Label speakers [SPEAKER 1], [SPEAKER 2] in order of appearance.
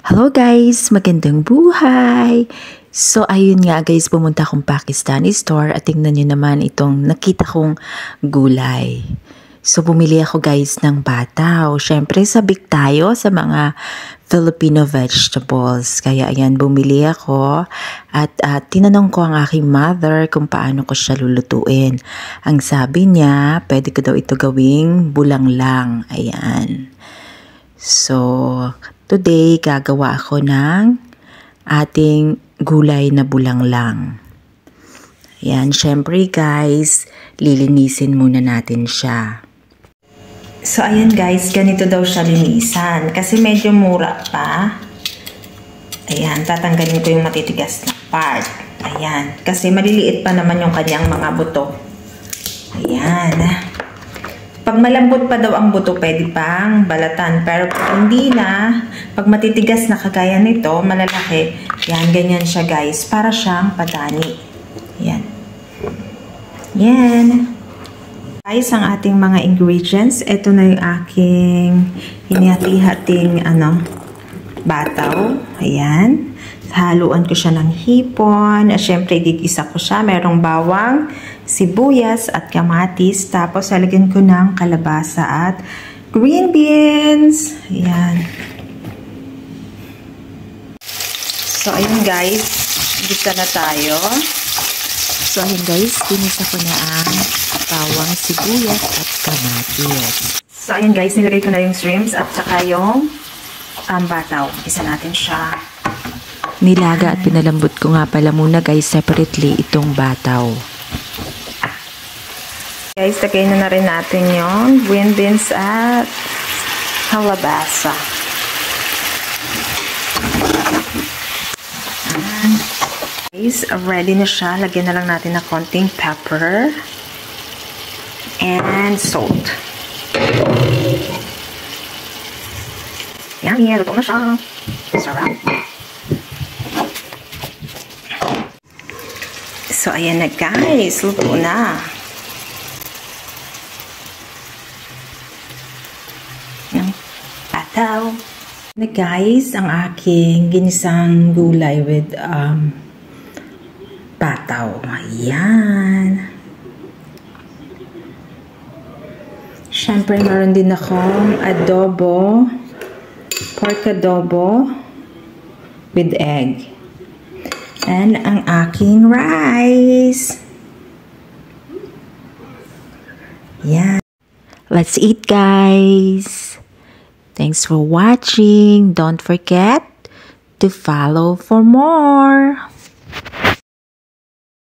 [SPEAKER 1] Hello guys! Magandang buhay! So ayun nga guys, pumunta akong Pakistani store at tingnan nyo naman itong nakita kong gulay. So bumili ako guys ng bataw. Syempre sabik tayo sa mga Filipino vegetables. Kaya ayan, bumili ako at tinanong ko ang aking mother kung paano ko siya lulutuin. Ang sabi niya, pwede ko daw ito gawing bulanglang. Ayan. So, today, gagawa ako ng ating gulay na bulanglang. Ayan, syempre guys, lilinisin muna natin siya. So, ayan guys, ganito daw siya linisan. Kasi medyo mura pa. Ayan, tatanggalin ko yung matitigas na part. Ayan, kasi maliliit pa naman yung kanyang mga buto. Ayan. Pag malambot pa daw ang buto, pwede pang balatan. Pero pag hindi na, pag matitigas na kagaya nito, malalaki, yan, ganyan siya guys. Para siyang patani. Yan. Yan. Guys, ang ating mga ingredients. Ito na yung aking hinihati-hating bataw. Ayan. Haluan ko siya ng hipon. At syempre, gigisa ko siya. Merong bawang, sibuyas at kamatis. Tapos, halagyan ko ng kalabasa at green beans. Ayan. So, ayun guys. Gisa na tayo. So, ayun guys. Ginisa ko na ang bawang, sibuyas at kamatis. So, ayun guys. Nilagay ko na yung shrimps at saka yung bataw. Gisa natin siya. Nilaga at pinalambot ko nga pala muna guys separately itong bataw. Guys, lagay na rin natin yung green beans at kalabasa. Guys, ready na siya. Lagyan na lang natin ng konting pepper and salt. Yummy! Luto na siya. Sarap. So, ayan na guys. Luto na. Yung bataw. Na guys, ang aking ginisang gulay with bataw. Ayan. Siyempre, meron din akong adobo. Pork adobo with egg. And ang aking rice. Yeah. Let's eat, guys. Thanks for watching. Don't forget to follow for more.